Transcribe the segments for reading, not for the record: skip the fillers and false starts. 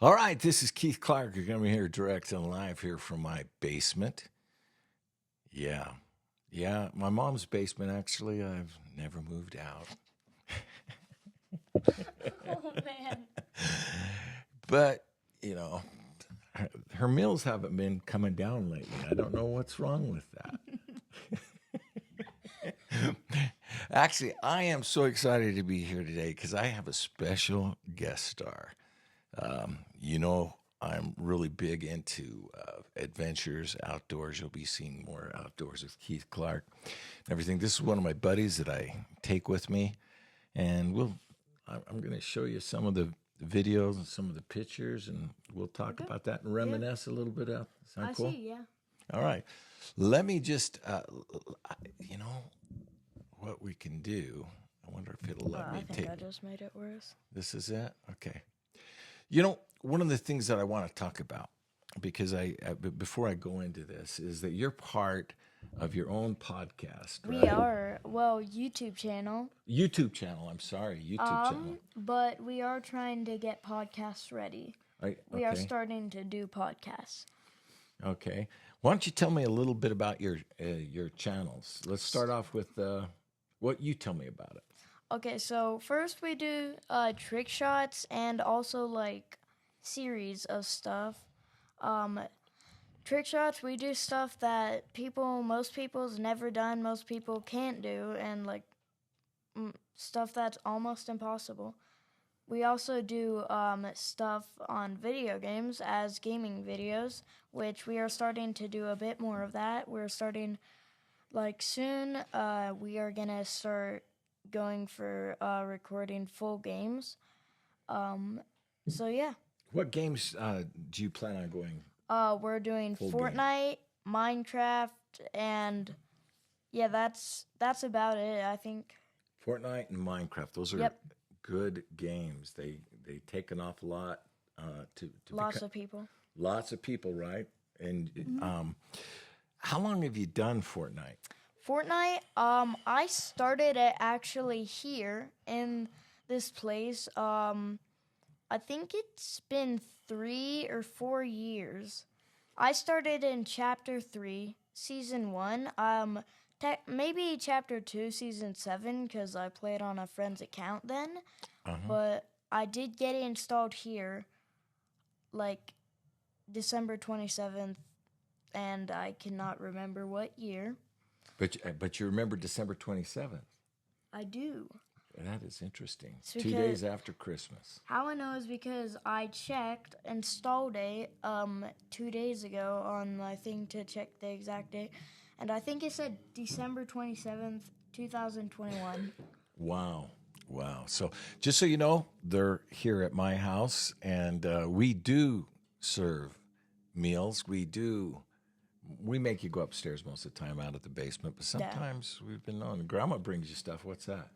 All right, this is Keith Clark. You're coming here direct and live here from my basement. Yeah, yeah, my mom's basement, actually. I've never moved out. Oh man. But, you know, her meals haven't been coming down lately. I don't know what's wrong with that. Actually, I am so excited to be here today because I have a special guest star. You know, I'm really big into adventures, outdoors. You'll be seeing more outdoors with Keith Clark and everything. This is one of my buddies that I take with me, and I'm going to show you some of the videos and some of the pictures, and we'll talk Okay. about that and reminisce a little bit. Sound I cool? see, yeah. All right. Let me just, you know, what we can do. I wonder if it'll let I me think take. I just made it worse. This is it? Okay. You know, one of the things that I want to talk about, because before I go into this, is that you're part of your own podcast, right? We are, well, YouTube channel. YouTube channel. I'm sorry, YouTube channel. But we are trying to get podcasts ready. We are Okay. starting to do podcasts. Okay. Why don't you tell me a little bit about your channels? Let's start off with what you tell me about it. Okay, so first we do trick shots and also like series of stuff. Trick shots, we do stuff that most people's never done, most people can't do, and like stuff that's almost impossible. We also do stuff on video games as gaming videos, which we are starting to do a bit more of that. We're starting, like soon, we are gonna start going for recording full games. So yeah, What games do you plan on going? we're doing Full game. Fortnite, Minecraft, and yeah, that's about it. I think. Fortnite and Minecraft. Those are Yep. good games. They take an awful lot to Lots of people. lots of people, right? And how long have you done Fortnite? Fortnite, I started it actually here in this place. I think it's been 3 or 4 years. I started in chapter 3, season 1. Maybe chapter 2, season 7, because I played on a friend's account then. But I did get it installed here, like December 27th, and I cannot remember what year. But you remember December 27th. I do. That is interesting. It's 2 because- days after Christmas. How I know is because I checked install date 2 days ago on my thing to check the exact date, and I think it said December 27th, 2021. Wow. Wow. So just so you know, they're here at my house, and we do serve meals. We make you go upstairs most of the time out of the basement, but sometimes we've been known. Grandma brings you stuff. What's that?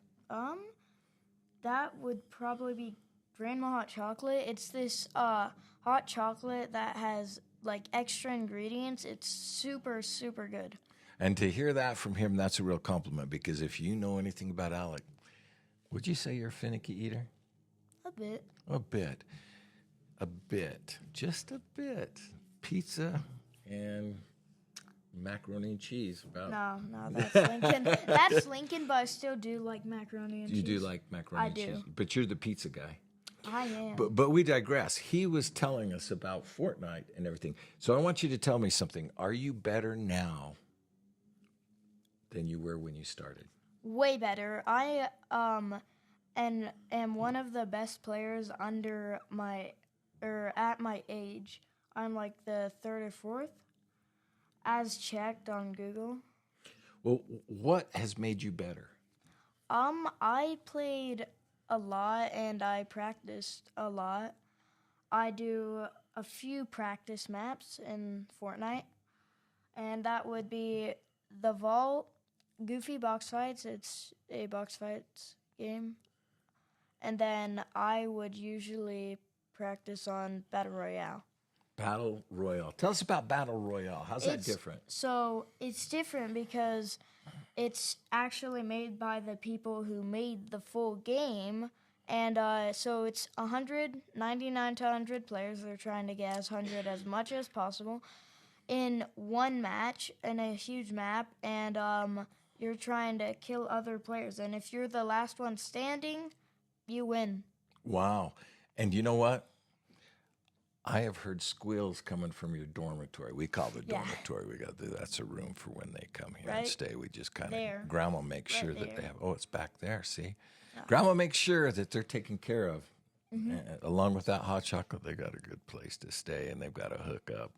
That would probably be Grandma Hot Chocolate. It's this hot chocolate that has like extra ingredients. It's super, super good. And to hear that from him, that's a real compliment, because if you know anything about Alec, would you say you're a finicky eater? A bit. A bit. A bit. Just a bit. Pizza and macaroni and cheese. About No, that's Lincoln. That's Lincoln, but I still do like macaroni and cheese. You do like macaroni I and do. cheese. But you're the pizza guy. I am. But we digress. He was telling us about Fortnite and everything. So I want you to tell me something. Are you better now than you were when you started? Way better. I and am one of the best players under my at my age. I'm like the third or fourth, as checked on Google. Well, what has made you better? I played a lot and I practiced a lot. I do a few practice maps in Fortnite, and that would be the Vault, Goofy Box Fights. It's a box fights game. And then I would usually practice on Battle Royale. Battle Royale. Tell us about Battle Royale. How's that different? So it's different because it's actually made by the people who made the full game, And so it's 199 to 100 players. They're trying to get as 100 as much as possible in one match in a huge map, and you're trying to kill other players. And if you're the last one standing, you win. Wow. And you know what? I have heard squeals coming from your dormitory. We call the Yeah. dormitory. That's a room for when they come here and Right stay. We just kind there. of, Grandma makes Right sure that they there. have, oh, it's back there, see? Grandma makes sure that they're taken care of. Along with that hot chocolate, they got a good place to stay and they've got a hookup.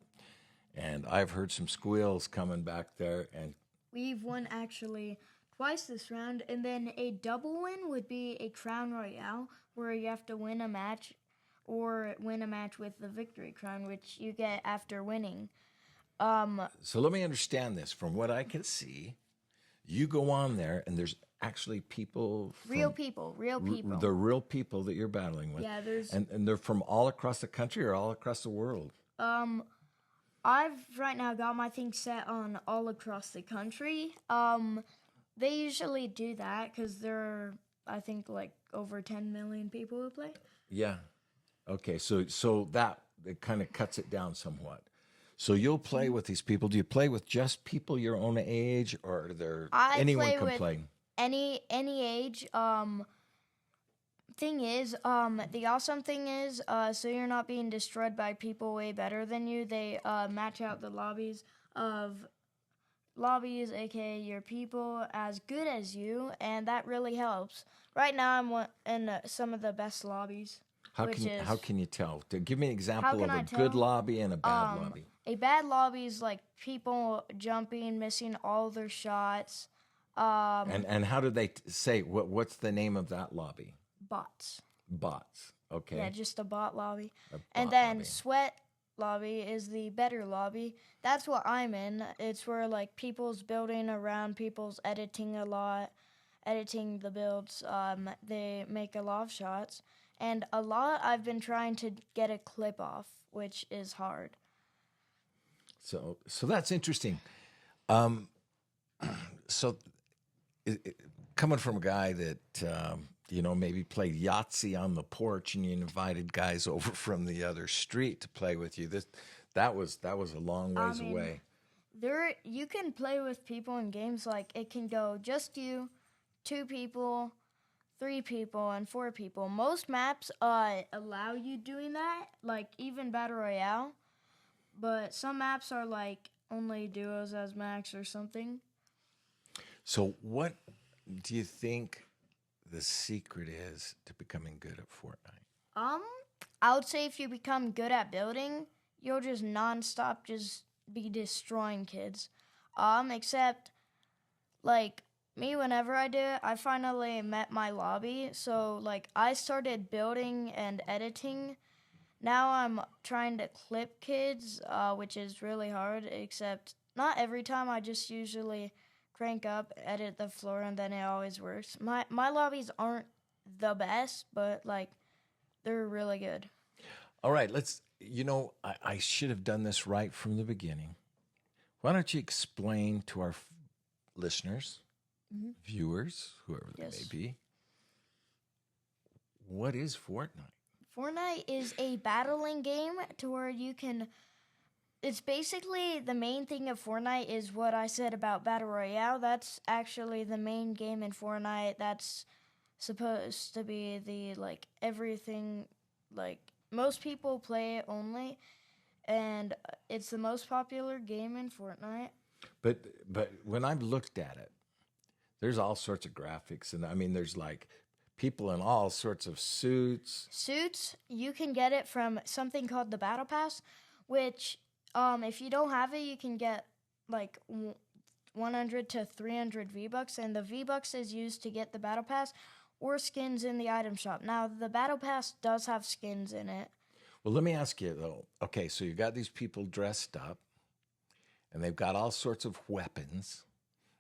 And I've heard some squeals coming back there. And We've won actually twice this round, and then a double win would be a Crown Royale, where you have to win a match or win a match with the victory crown, which you get after winning. so let me understand this. From what I can see, you go on there and there's actually people from Real people. the real people that you're battling with. Yeah, there's And they're from all across the country or all across the world. I've right now got my thing set on all across the country. They usually do that because there are, I think, like over 10 million people who play. Yeah. Okay. So that it kind of cuts it down somewhat. So you'll play with these people. Do you play with just people your own age, or are there I anyone play can with play? Any age. Thing is, the awesome thing is, so you're not being destroyed by people way better than you. They match out the lobbies, aka your people, as good as you, and that really helps. Right now, I'm in some of the best lobbies. How can you tell? Give me an example of can I a good tell? lobby and a bad lobby. A bad lobby is like people jumping, missing all their shots, And how do they say what's the name of that lobby? bots. Bots. Okay. Yeah, just a bot lobby. A And bot then lobby. sweat lobby is the better lobby. That's what I'm in. It's where like people's building around, people's editing a lot, editing the builds. They make a lot of shots, and a lot I've been trying to get a clip off, which is hard. So that's interesting. So coming from a guy that maybe played Yahtzee on the porch and you invited guys over from the other street to play with you, that was a long ways mean, away. You can play with people in games like it can go just you, 2 people, 3 people, and 4 people. Most maps allow you doing that, like even Battle Royale, but some maps are like only duos as max or something. So what do you think the secret is to becoming good at Fortnite? I would say if you become good at building, you'll just nonstop just be destroying kids. Except like me, whenever I do it, I finally met my lobby. So like I started building and editing. Now I'm trying to clip kids, which is really hard. Except not every time. I just usually crank up, edit the floor, and then it always works. My lobbies aren't the best, but like they're really good. All right, I should have done this right from the beginning. Why don't you explain to our listeners, viewers, whoever they Yes. may be, what is Fortnite? Fortnite is a battling game to where you can. It's basically the main thing of Fortnite is what I said about Battle Royale. That's actually the main game in Fortnite. That's supposed to be the like everything. Like most people play it only, and it's the most popular game in Fortnite. But when I've looked at it, there's all sorts of graphics, and I mean, there's like people in all sorts of suits. Suits, you can get it from something called the Battle Pass, which if you don't have it, you can get like 100 to 300 V-Bucks, and the V-Bucks is used to get the Battle Pass or skins in the item shop. Now, the Battle Pass does have skins in it. Well, let me ask you though. Okay, so you got these people dressed up, and they've got all sorts of weapons,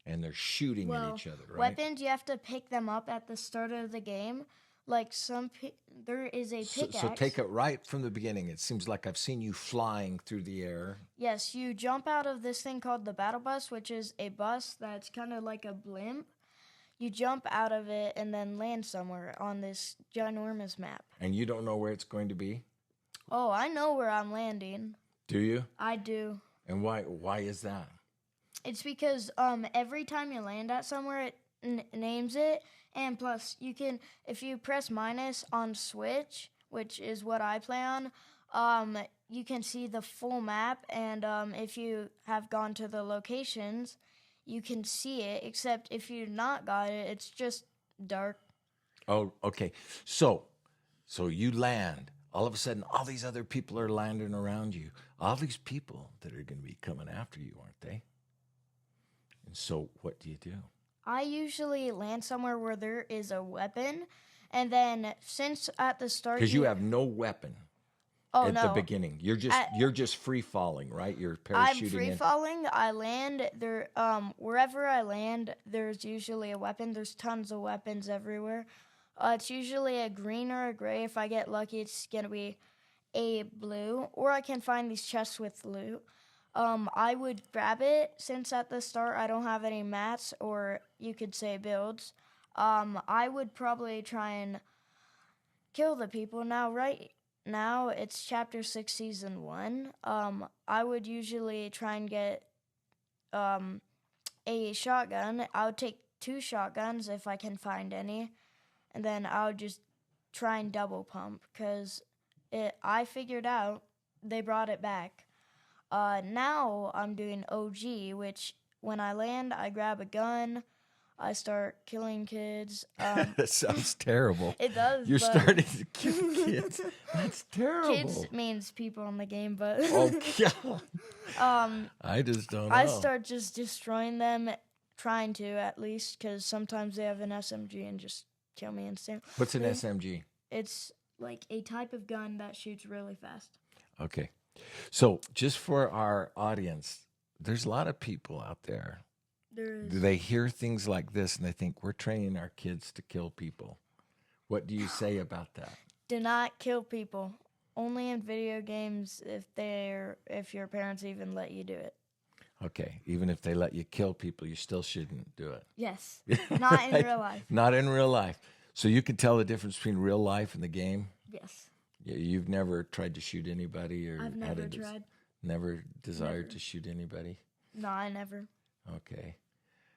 and they're shooting at each other, right? Weapons, you have to pick them up at the start of the game. Like there is a pickaxe. So take it right from the beginning. It seems like I've seen you flying through the air. Yes, you jump out of this thing called the Battle Bus, which is a bus that's kind of like a blimp. you jump out of it and then land somewhere on this ginormous map. And you don't know where it's going to be? Oh, I know where I'm landing. Do you? I do. And why is that? It's because every time you land at somewhere, it names it, and plus you can, if you press minus on Switch, which is what I play on, you can see the full map, and if you have gone to the locations, you can see it. Except if you've not got it, it's just dark. Oh, okay. So you land. All of a sudden, all these other people are landing around you. All these people that are going to be coming after you, aren't they? And so what do you do? I usually land somewhere where there is a weapon, and then since at the start, Because you have no weapon oh at no, the beginning. You're just free falling, right? You're I'm parachuting free in. falling. I land there. Wherever I land, there's usually a weapon. There's tons of weapons everywhere. It's usually a green or a gray. If I get lucky, it's gonna be a blue, or I can find these chests with loot. I would grab it since at the start I don't have any mats, or you could say builds. I would probably try and kill the people. Now, right now, it's Chapter 6, Season 1. I would usually try and get a shotgun. I would take 2 shotguns if I can find any, and then I would just try and double pump, because I figured out they brought it back. Now I'm doing OG, which when I land, I grab a gun, I start killing kids. That sounds terrible. It does. You're but starting to kill kids. That's terrible. kids means people in the game, but Oh, God. I just don't know. I start just destroying them, trying to at least, because sometimes they have an SMG and just kill me instantly. What's an SMG? It's like a type of gun that shoots really fast. Okay. So just for our audience, there's a lot of people out there. They hear things like this and they think we're training our kids to kill people. What do you say about that? Do not kill people. Only in video games if your parents even let you do it. Okay. Even if they let you kill people, you still shouldn't do it. Yes. Not in real life. Not in real life. So you can tell the difference between real life and the game? Yes. You've never tried to shoot anybody, or I've never tried. Never desired Never. to shoot anybody? No, I never. Okay.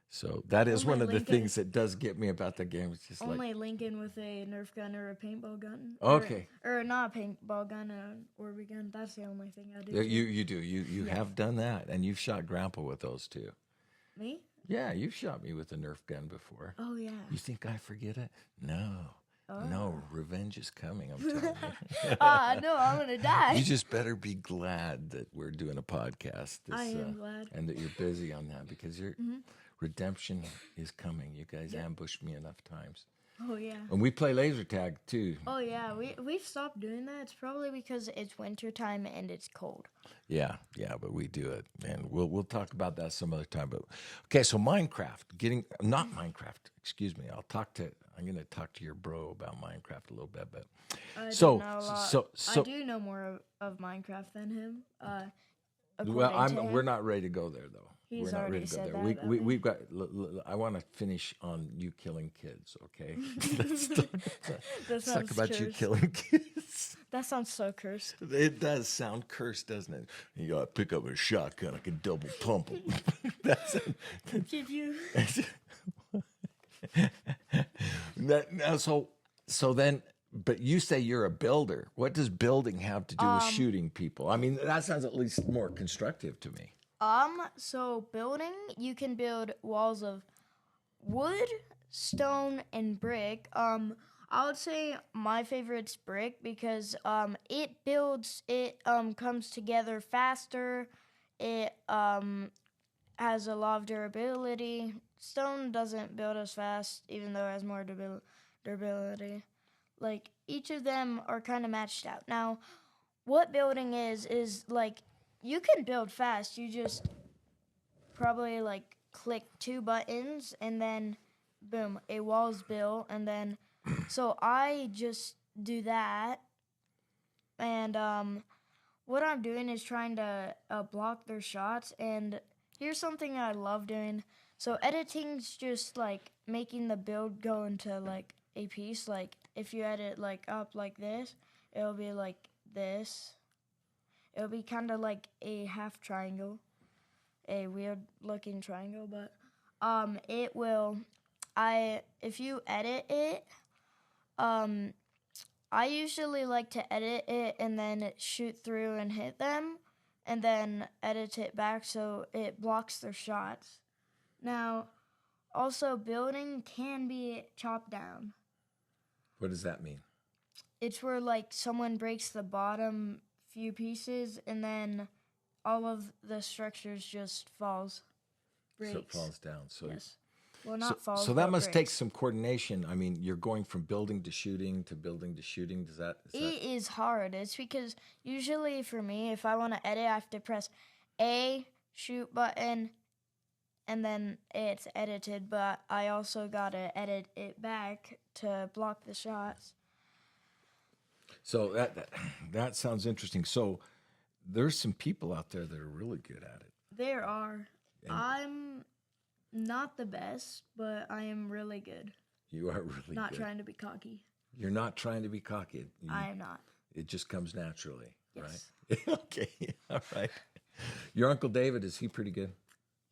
So that is Only one of the Lincoln. things that does get me about the game. It's just Only like, Lincoln with a Nerf gun or a paintball gun. Okay. Or not a paintball gun, an Orby gun. That's the only thing I do. you do. You have done that, and you've shot Grandpa with those too. Me? Yeah, you've shot me with a Nerf gun before. Oh, yeah. You think I forget it? No. Oh. No, revenge is coming, I'm telling you. No, I'm going to die. You just better be glad that we're doing a podcast. I am glad. And that you're busy on that, because your redemption is coming. You guys ambushed me enough times. Oh, yeah. And we play laser tag too. Oh, yeah. We've stopped doing that. It's probably because it's wintertime and it's cold. Yeah, but we do it, and we'll talk about that some other time. But okay, so Minecraft, not Minecraft. Excuse me. I'm going to talk to your bro about Minecraft a little bit, but I so don't know a lot. so I do know more of Minecraft than him. well, according to him. we're not ready to go there though. He's we're not already ready to go said there. that about We've got. I want to finish on you killing kids. Okay, let's That talk sounds about you cursed. killing kids. That sounds so cursed. It does sound cursed, doesn't it? You gotta pick up a shotgun. I can double pump 'em. That's it. Did you? So then, but you say you're a builder. What does building have to do with shooting people? I mean, that sounds at least more constructive to me. So building, you can build walls of wood, stone, and brick. I would say my favorite's brick because it comes together faster. It has a lot of durability. Stone doesn't build as fast, even though it has more durability. Like, each of them are kind of matched out. Now, what building is like, you can build fast. You just probably, like, click 2 buttons, and then, boom, a wall's built, and then, so I just do that, and what I'm doing is trying to block their shots, and here's something I love doing. So editing's just like making the build go into like a piece. Like if you edit like up like this, it'll be like this. It'll be kind of like a half triangle, a weird looking triangle, but it will. If you edit it, I usually like to edit it and then shoot through and hit them, and then edit it back so it blocks their shots. Now, also building can be chopped down. What does that mean? It's where like someone breaks the bottom few pieces and then all of the structures just falls, breaks. So it falls down. So Yes. Well, not falls. So that but must take breaks. some coordination. I mean, you're going from building to shooting to building to shooting. Is that It is hard. It's because usually for me, if I want to edit, I have to press A, shoot button, and then it's edited. But I also got to edit it back to block the shots. so that sounds interesting. So there's some people out there that are really good at it. There are. I'm not the best, but I am really good. You are really Not good. trying to be cocky. You're not trying to be cocky. I am not. It just comes naturally, Yes. right? Okay, all right. Your Uncle David, is he pretty good?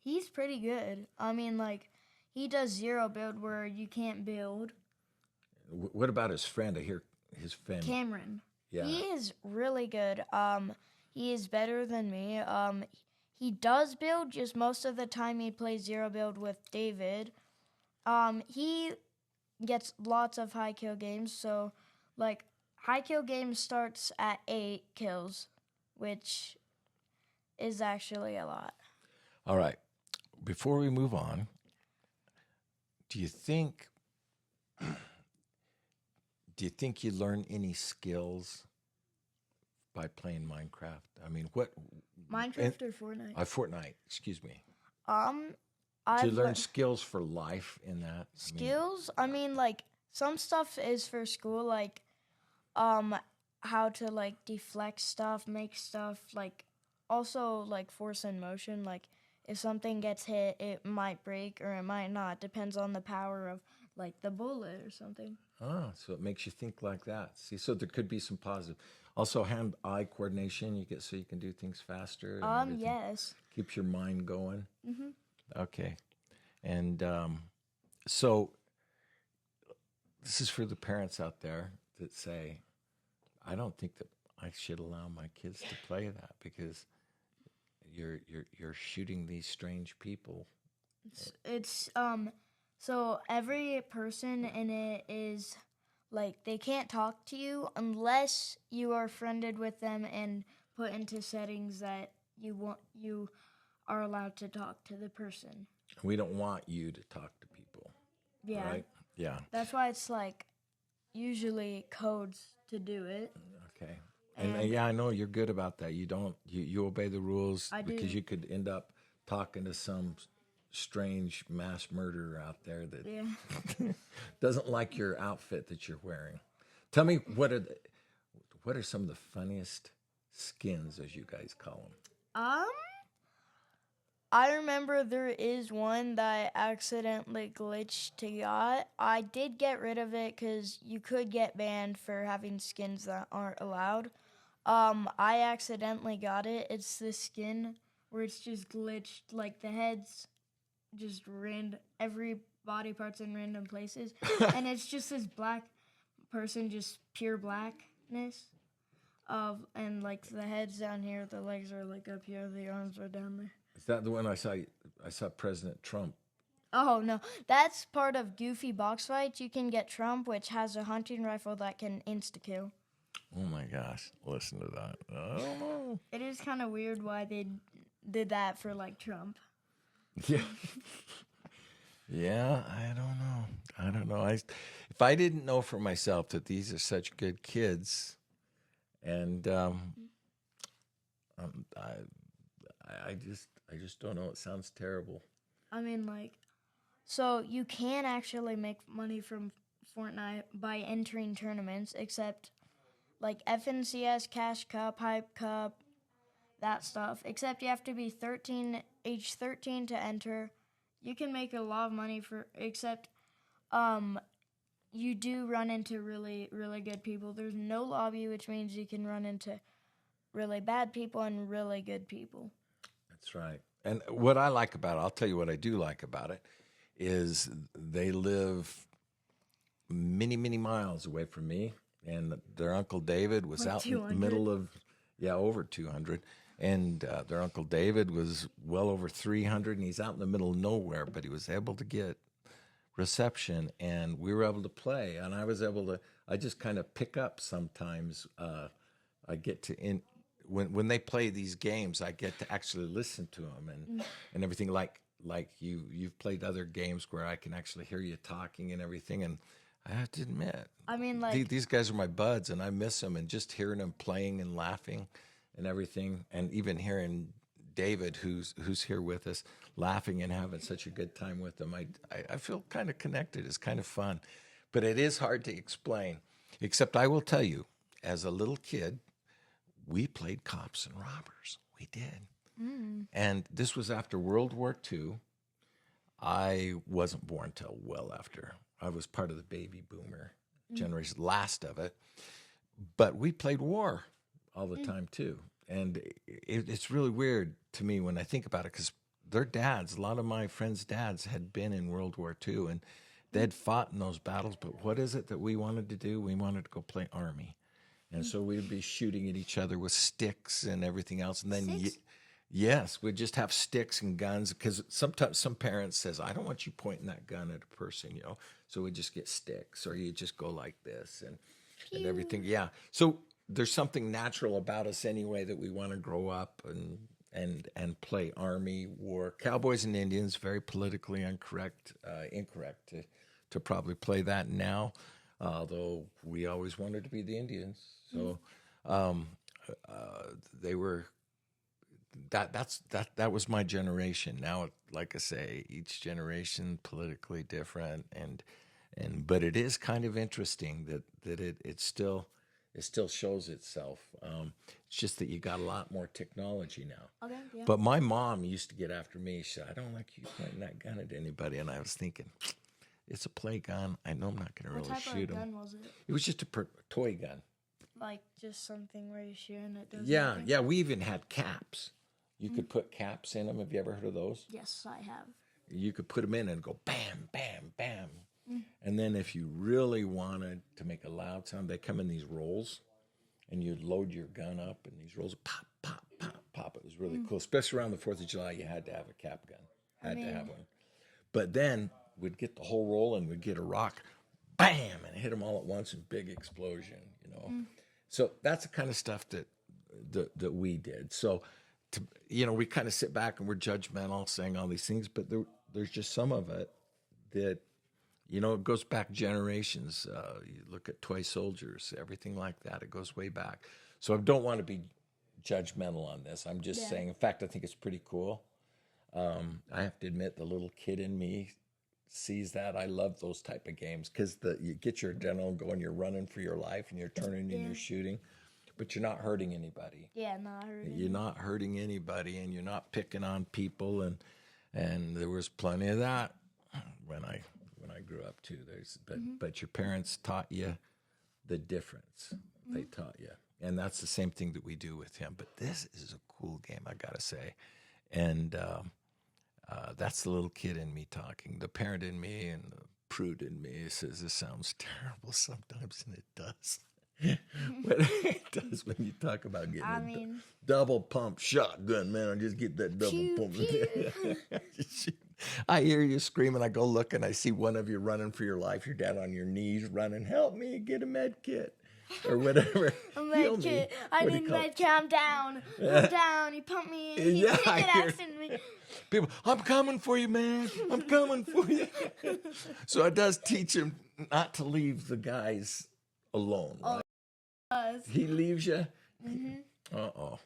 He's pretty good. I mean, like, he does zero build where you can't build. What about his friend? I hear his friend. Cameron. Yeah. He is really good. He is better than me. He does build, just most of the time he plays zero build with David. He gets lots of high kill games, so like high kill game starts at 8 kills, which is actually a lot. All right. Before we move on, do you think you learn any skills by playing Minecraft? I mean, what Minecraft or Fortnite? Fortnite, excuse me. Do I've you learn learned skills for life in that? skills. I mean, like some stuff is for school, like how to like deflect stuff, make stuff, like also like force and motion. Like if something gets hit, it might break or it might not. Depends on the power of like the bullet or something. So it makes you think like that. See, so there could be some positive. Also, hand-eye coordination. You get so you can do things faster. And everything. Yes. Keeps your mind going. Mhm. Okay, and so this is for the parents out there that say, "I don't think that I should allow my kids to play that because you're shooting these strange people." It's so every person in it is like they can't talk to you unless you are friended with them and put into settings that you are allowed to talk to the person. We don't want you to talk to people. Yeah. Right? Yeah. That's why it's like usually codes to do it. Okay. And yeah, I know you're good about that. You don't you obey the rules I do. because you could end up talking to some strange mass murderer out there that Yeah. doesn't like your outfit that you're wearing. Tell me what are some of the funniest skins, as you guys call them? I remember there is one that I accidentally glitched to got. I did get rid of it because you could get banned for having skins that aren't allowed. I accidentally got it. It's this skin where it's just glitched, like the heads just every body part's in random places. And it's just this black person, just pure blackness. And like the head's down here, the legs are like up here, the arms are down there. Is that the one I saw? I saw President Trump. Oh no, that's part of Goofy Box Fights. You can get Trump, which has a hunting rifle that can insta kill. Oh my gosh! Listen to that. I don't know. It is kind of weird why they did that for like Trump. Yeah. Yeah, I don't know. If I didn't know for myself that these are such good kids, and I just don't know. It sounds terrible. I mean, like, so you can actually make money from Fortnite by entering tournaments, except like FNCS, Cash Cup, Hype Cup, that stuff. Except you have to be age 13 to enter. you can make a lot of money except you do run into really, really good people. There's no lobby, which means you can run into really bad people and really good people. That's right. And what I like about it, I'll tell you what I do like about it, is they live many, many miles away from me. And their Uncle David was Like out in the 200? middle of, over 200. And their Uncle David was well over 300, and he's out in the middle of nowhere, but he was able to get reception, and we were able to play. And I was able to, I just kind of pick up sometimes. I get to, when they play these games, I get to actually listen to them and everything. Like you've played other games where I can actually hear you talking and everything. And I have to admit, I mean, like, these guys are my buds, and I miss them. And just hearing them playing and laughing and everything, and even hearing David, who's here with us, laughing and having such a good time with them, I feel kind of connected. It's kind of fun, but it is hard to explain. Except I will tell you, as a little kid, we played cops and robbers. We did. And this was after World War II. I wasn't born till well after. I was part of the baby boomer generation, last of it. But we played war all the time too. And it's really weird to me when I think about it, because their dads, a lot of my friends' dads had been in World War II, and they'd fought in those battles. But what is it that we wanted to do? We wanted to go play Army. And so we'd be shooting at each other with sticks and everything else. And then, yes, we'd just have sticks and guns, because sometimes some parents says, I don't want you pointing that gun at a person, you know. So we'd just get sticks, or you just go like this and everything. Yeah. So there's something natural about us anyway, that we want to grow up and play Army, war. Cowboys and Indians, very politically incorrect to probably play that now, although we always wanted to be the Indians. So they were that was my generation. Now, like I say, each generation politically different, and but it is kind of interesting that it still shows itself. It's just that you got a lot more technology now. okay, yeah. But my mom used to get after me. She said, I don't like you pointing that gun at anybody. And I was thinking, it's a play gun. I know I'm not going to What really type shoot of them. gun was it? It was just a toy gun. Like, just something where you shoot and it does Yeah, nothing? yeah. We even had caps. You could put caps in them. Have you ever heard of those? Yes, I have. You could put them in and go bam, bam, bam. And then if you really wanted to make a loud sound, they come in these rolls, and you'd load your gun up in these rolls, pop, pop, pop, pop. It was really cool. Especially around the 4th of July, you had to have a cap gun. Had to have one. But then we'd get the whole roll, and we'd get a rock, bam, and hit them all at once in big explosion, you know. So that's the kind of stuff that we did. So, we kind of sit back and we're judgmental, saying all these things, but there's just some of it that, it goes back generations. You look at toy soldiers, everything like that. It goes way back. So I don't want to be judgmental on this. I'm just saying, in fact, I think it's pretty cool. I have to admit, the little kid in me sees that. I love those type of games, because you get your adrenaline going, you're running for your life, and you're turning and you're shooting, but you're not hurting anybody. Yeah, not hurting. You're not hurting anybody, and you're not picking on people, and there was plenty of that when I grew up too. But your parents taught you the difference. They taught you, and that's the same thing that we do with him. But this is a cool game, I gotta say, and that's the little kid in me talking. The parent in me and the prude in me says this sounds terrible sometimes, and it does. But it does when you talk about getting a double pump shotgun, man. I just get that double pump. I hear you screaming. I go look, and I see one of you running for your life. You're down on your knees running. Help me, get a med kit or whatever. A med kit. I need a med kit. I'm down. I'm down. He pumped me in. He accident me. People, I'm coming for you, man. I'm coming for you. So it does teach him not to leave the guys alone, right? He leaves you. Uh-oh.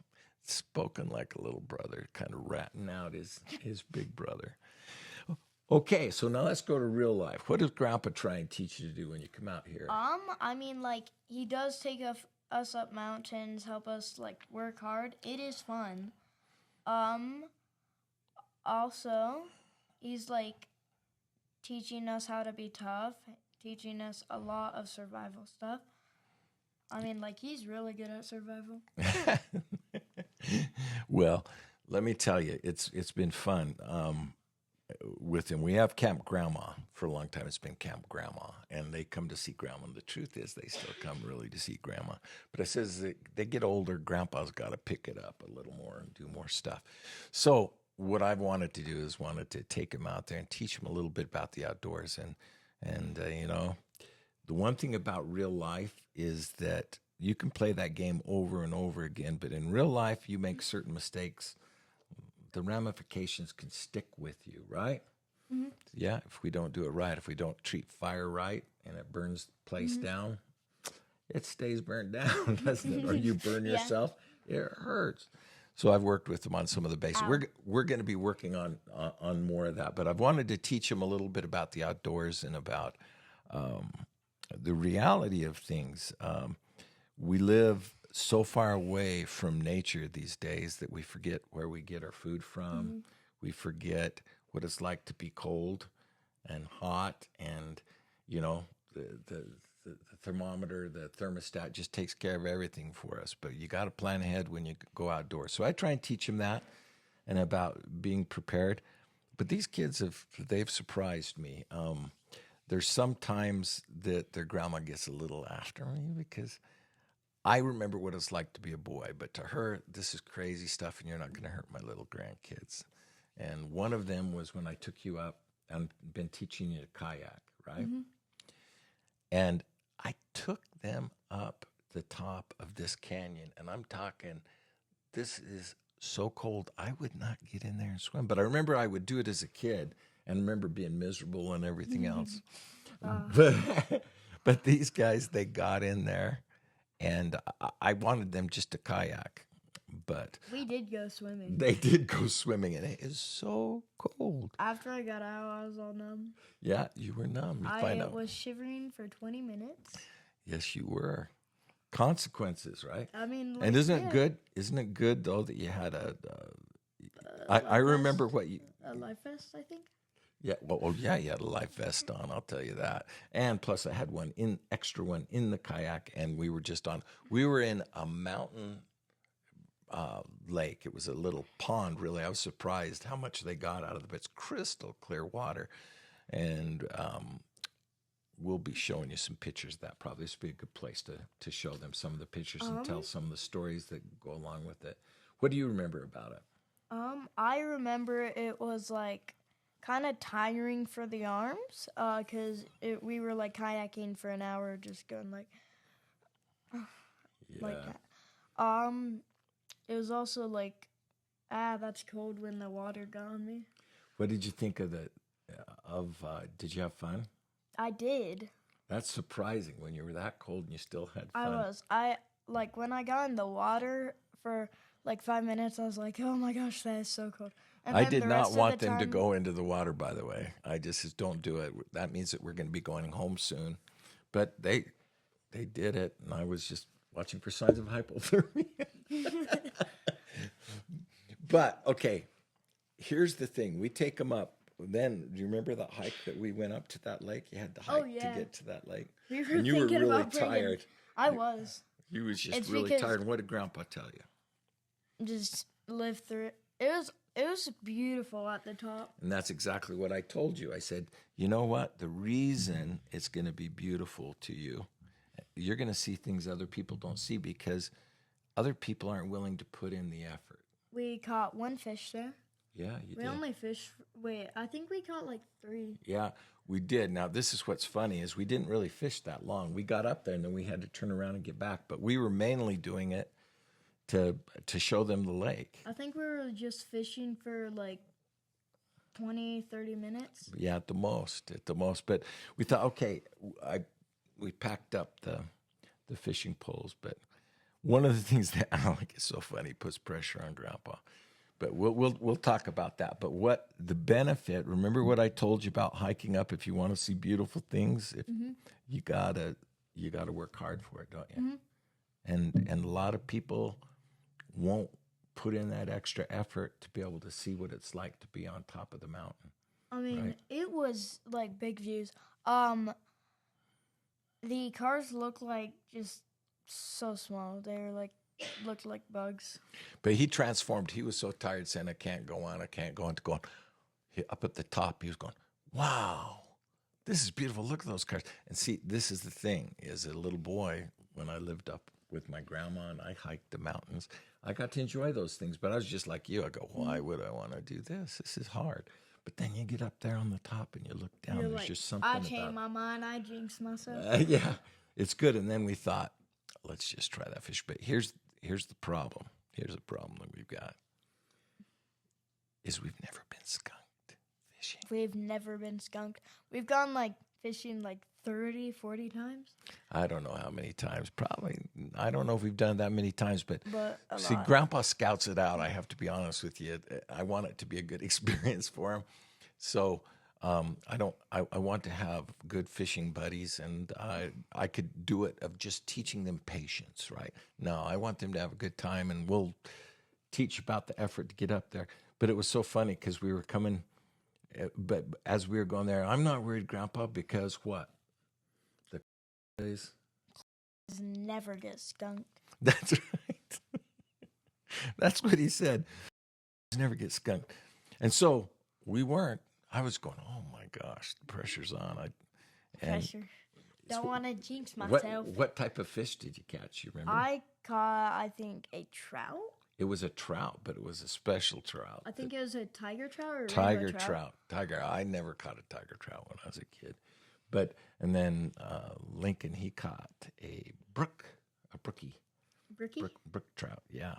Spoken like a little brother, kind of ratting out his big brother. Okay, so now let's go to real life. What does Grandpa try and teach you to do when you come out here? He does take us up mountains, help us work hard. It is fun. Also, he's like teaching us how to be tough, teaching us a lot of survival stuff. I mean, like, he's really good at survival. Well, let me tell you, it's been fun with him. We have Camp Grandma for a long time. It's been Camp Grandma, and they come to see Grandma. And the truth is, they still come really to see Grandma. But it says they get older, Grandpa's got to pick it up a little more and do more stuff. So what I've wanted to do is wanted to take him out there and teach him a little bit about the outdoors. And you know, the one thing about real life is that you can play that game over and over again, but in real life, you make certain mistakes, the ramifications can stick with you, right? Mm-hmm. Yeah, if we don't do it right, if we don't treat fire right and it burns the place down, it stays burned down, doesn't it? Or you burn Yeah. yourself, it hurts. So I've worked with them on some of the basics. Ow. We're going to be working on more of that, but I've wanted to teach them a little bit about the outdoors and about the reality of things. We live so far away from nature these days that we forget where we get our food from. We forget what it's like to be cold and hot, and you know the thermometer, the thermostat just takes care of everything for us. But you got to plan ahead when you go outdoors. So I try and teach them that and about being prepared. But these kids they've surprised me. There's sometimes that their grandma gets a little after me because I remember what it's like to be a boy, but to her, this is crazy stuff, and you're not going to hurt my little grandkids. And one of them was when I took you up and been teaching you to kayak, right? And I took them up the top of this canyon, and I'm talking, this is so cold, I would not get in there and swim. But I remember I would do it as a kid, and remember being miserable and everything else. But these guys, they got in there. And I wanted them just to kayak, but We did go swimming. they did go swimming, and it is so cold. After I got out, I was all numb. Yeah, you were numb. You I find out. was shivering for 20 minutes. Yes, you were. Consequences, right? I mean, like, And isn't it yeah, good? Isn't it good though that you had I remember what you. a life vest, I think. Yeah, well, yeah, you had a life vest on. I'll tell you that. And plus, I had extra one in the kayak, and we were just on. We were in a mountain lake. It was a little pond, really. I was surprised how much they got out of it. It's crystal clear water, and we'll be showing you some pictures of that. Probably this would be a good place to show them some of the pictures and tell some of the stories that go along with it. What do you remember about it? I remember it was like kind of tiring for the arms, cause we were like kayaking for an hour, just going like that. It was also like, that's cold when the water got on me. What did you think of did you have fun? I did. That's surprising when you were that cold and you still had I fun. was. Like when I got in the water for like 5 minutes, I was like, oh my gosh, that is so cold. And I then did the not rest of want the them to time- go into the water, by the way. I just said, don't do it. That means that we're going to be going home soon. But they did it, and I was just watching for signs of hypothermia. But, okay, here's the thing. We take them up. Then, do you remember that hike that we went up to that lake? You had to hike yeah. to get to that lake. We were And you were thinking really about bringing- tired. I was. You was just It's really because- tired. And what did Grandpa tell you? Just live through it. It was beautiful at the top. And that's exactly what I told you. I said, you know what? The reason it's going to be beautiful to you, you're going to see things other people don't see because other people aren't willing to put in the effort. We caught one fish there. Yeah, you We did. only fished. Wait, I think we caught like 3. Yeah, we did. Now, this is what's funny is we didn't really fish that long. We got up there and then we had to turn around and get back. But we were mainly doing it to show them the lake. I think we were just fishing for like 20, 30 minutes. Yeah, at the most. But we thought, okay, we packed up the fishing poles. But one of the things that I don't think is so funny puts pressure on Grandpa. But we'll talk about that. But what the benefit? Remember what I told you about hiking up? If you want to see beautiful things, you gotta work hard for it, don't you? And a lot of people won't put in that extra effort to be able to see what it's like to be on top of the mountain. I mean, Right. it was like big views. The cars look like just so small. They're like looked like bugs. But he transformed. He was so tired saying, I can't go on. I can't go on. To go on. Up at the top, he was going, wow, this is beautiful. Look at those cars. And see, this is the thing, as a little boy, when I lived up with my grandma and I hiked the mountains, I got to enjoy those things. But I was just like you. I go, why would I want to do this? This is hard. But then you get up there on the top and you look down. You're There's like, just something I about changed my mind. I jinxed myself. yeah, it's good. And then we thought, let's just try that fish. But here's the problem. Here's the problem that we've got is we've never been skunked fishing. We've never been skunked. We've gone like fishing like 30, 40 times. I don't know how many times. Probably, I don't know if we've done it that many times. But A see, lot. Grandpa scouts it out. I have to be honest with you. I want it to be a good experience for him. So I want to have good fishing buddies, and I could do it of just teaching them patience, right? No, I want them to have a good time, and we'll teach about the effort to get up there. But it was so funny because we were coming, but as we were going there, I'm not worried, Grandpa, because what? The days. Never get skunked. That's right. That's what he said. Never get skunked. And so we weren't. I was going, oh my gosh, the pressure's on. Pressure. Don't want to jinx What, myself. what type of fish did you catch? You remember? I caught, I think, a trout. It was a trout, but it was a special trout. I think it was a tiger trout or a Tiger rainbow trout. Tiger. I never caught a tiger trout when I was a kid. And then Lincoln, he caught a brookie. Brookie? Brook trout, yeah.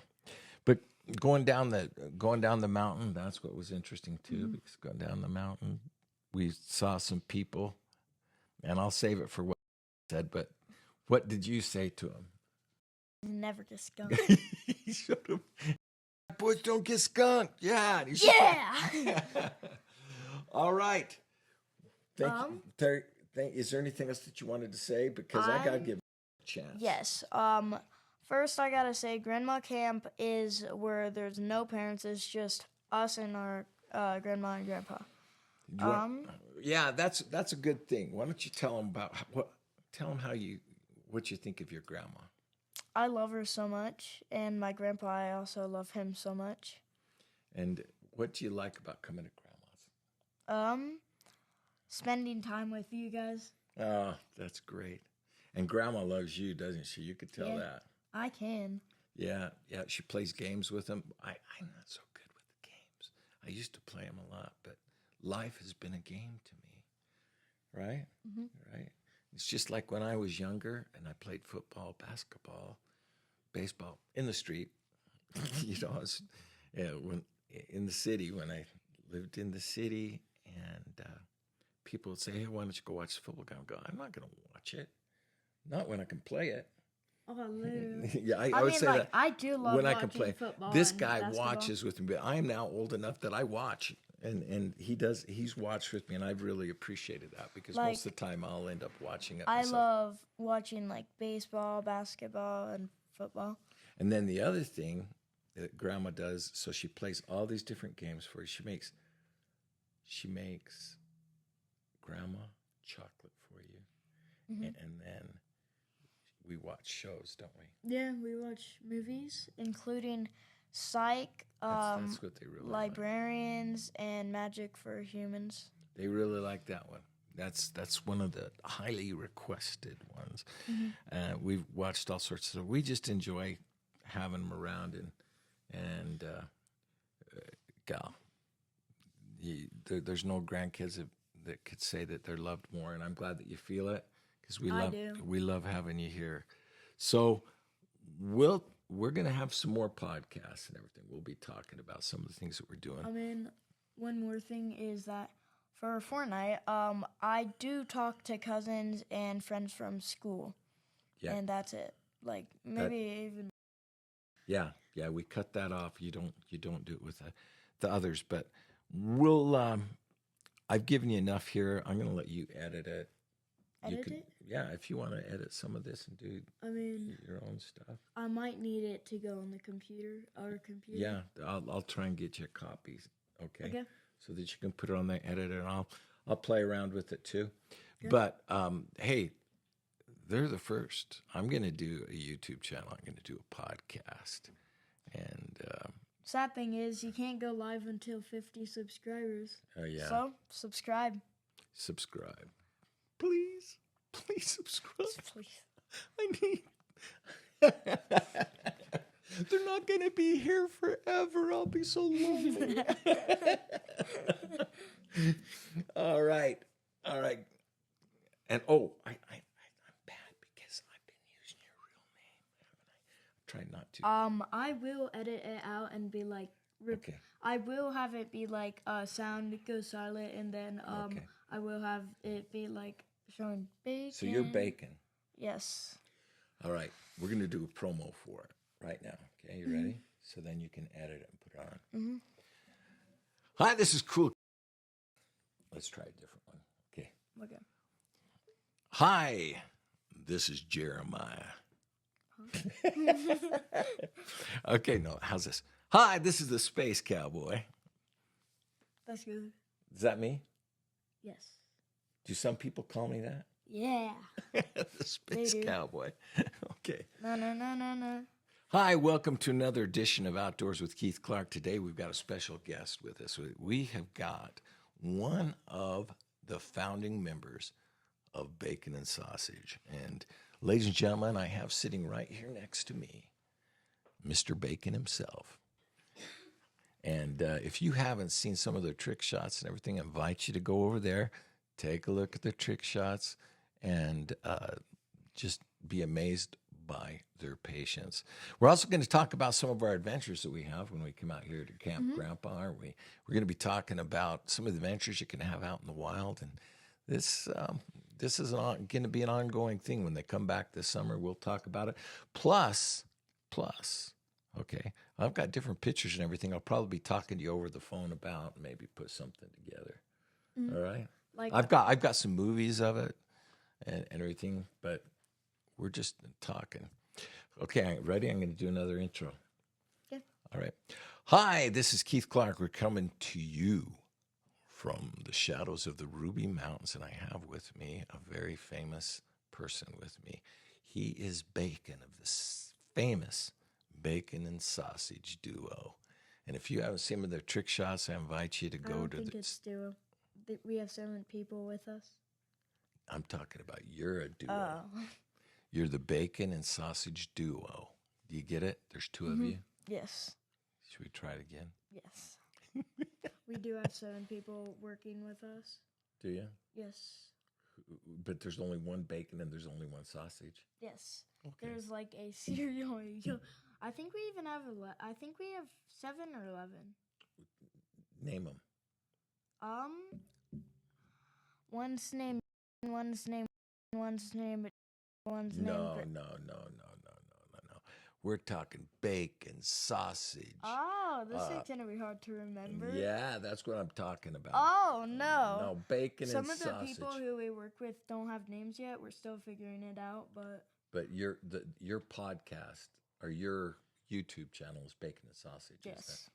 But going down the mountain, that's what was interesting too. Because going down the mountain, we saw some people, and I'll save it for what I said. But what did you say to him? Never get skunked. He showed him. Boys don't get skunked. Yeah. and he showed him. Yeah. All right. Thank you. Is there anything else that you wanted to say? Because I gotta give a chance. Yes. First, I gotta say, Grandma Camp is where there's no parents. It's just us and our grandma and grandpa. Yeah, that's a good thing. Why don't you tell them about what you think of your grandma? I love her so much, and my grandpa, I also love him so much. And what do you like about coming to grandma's? Spending time with you guys. Oh, that's great. And grandma loves you, doesn't she? You could tell Yeah. that. I can. Yeah. She plays games with them. I'm not so good with the games. I used to play them a lot, but life has been a game to me, right? Right. It's just like when I was younger and I played football, basketball, baseball in the street. When in the city, when I lived in the city, and people would say, "Hey, why don't you go watch the football game?" I go, "I'm not going to watch it. Not when I can play it." Oh, literally. Yeah, I I would mean, say like, that I do love when I watching can play. football. This and guy basketball. watches with me, but I am now old enough that I watch, and he does. He's watched with me, and I've really appreciated that because Like, most of the time I'll end up watching it I myself. love watching like baseball, basketball, and football. And then the other thing that Grandma does, so she plays all these different games for you. She makes Grandma chocolate for you, and then we watch shows, don't we? Yeah, we watch movies, including Psych, That's what they really like. Librarians, and Magic for Humans. They really like that one. That's one of the highly requested ones. We've watched all sorts of. We just enjoy having them around, and gal, there's no grandkids that could say that they're loved more, and I'm glad that you feel it because we love having you here. So we're gonna have some more podcasts and everything. We'll be talking about some of the things that we're doing. I mean, one more thing is that for Fortnite, I do talk to cousins and friends from school, and that's it. Like maybe even. Yeah, we cut that off. You don't do it with the others, but we'll. I've given you enough here. I'm going to let you edit it. Edit it? Yeah, if you want to edit some of this and do your own stuff. I might need it to go on the computer, our computer. Yeah, I'll try and get you copies. Okay. so that you can put it on the editor, and I'll play around with it too. But hey, they're the first. I'm going to do a YouTube channel. I'm going to do a podcast, and Sad thing is, you can't go live until 50 subscribers. oh yeah, So, subscribe. subscribe, please, please subscribe. Please. I need. They're not going to be here forever. I'll be so lonely. All right. And I'm bad because I've been using your real name, haven't I? Try not to. I will edit it out and be like, Okay. I will have it be like sound goes silent, and then Okay. I will have it be like showing bacon. So you're Bacon. Yes. All right. We're going to do a promo for it right now. Okay, you ready? So then you can edit it and put it on. Mm-hmm. Hi, this is Cool. Let's try a different one. Okay. Okay. Hi, this is Jeremiah. Okay, no, how's this? Hi, this is the Space Cowboy. That's good. Is that me? Yes. Do some people call me that? Yeah. The Space They do. Cowboy. Okay. No. Hi, welcome to another edition of Outdoors with Keith Clark. Today we've got a special guest with us. We have got one of the founding members of Bacon and Sausage. And ladies and gentlemen, I have sitting right here next to me, Mr. Bacon himself. And if you haven't seen some of their trick shots and everything, I invite you to go over there, take a look at the trick shots, and just be amazed by their patience. We're also going to talk about some of our adventures that we have when we come out here to Camp Grandpa, aren't we? We're going to be talking about some of the adventures you can have out in the wild, and this is going to be an ongoing thing. When they come back this summer, we'll talk about it. Plus, okay, I've got different pictures and everything. I'll probably be talking to you over the phone about, maybe put something together. All right. Like I've got some movies of it and everything, but we're just talking. Okay, ready? I'm going to do another intro. Okay. All right. Hi, this is Keith Clark. We're coming to you from the shadows of the Ruby Mountains, and I have with me a very famous person with me. He is Bacon of the famous Bacon and Sausage duo. And if you haven't seen some of their trick shots, I invite you to I go don't to think the... it's duo. We have 7 people with us. I'm talking about you're a duo. Oh. You're the Bacon and Sausage duo. Do you get it? There's 2 of you. Yes. Should we try it again? Yes. We do have 7 people working with us. Do you? Yes. But there's only one bacon and there's only one sausage. Yes. Okay. There's like a cereal. I think we even have 7 or 11. Name them. One's name, one's name, one's name, one's name. No. We're talking bacon, sausage. Oh, this is gonna be hard to remember. Yeah, that's what I'm talking about. Oh no. No, bacon Some and of the sausage. people who we work with don't have names yet. We're still figuring it out, but But your podcast or your YouTube channel is Bacon and Sausage. yes,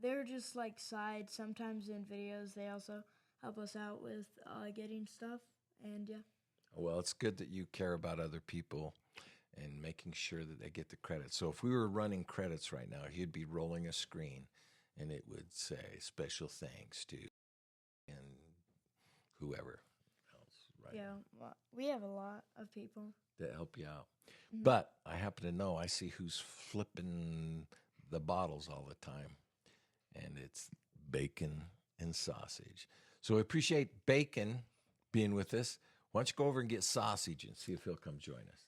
they're just like side. Sometimes in videos, they also help us out with getting stuff, and yeah. Well, it's good that you care about other people and making sure that they get the credit. So if we were running credits right now, you'd be rolling a screen and it would say special thanks to and whoever else, right? Yeah, we have a lot of people. To help you out. Mhm. But I happen to know I see who's flipping the bottles all the time. And it's Bacon and Sausage. So I appreciate Bacon being with us. Why don't you go over and get Sausage and see if he'll come join us.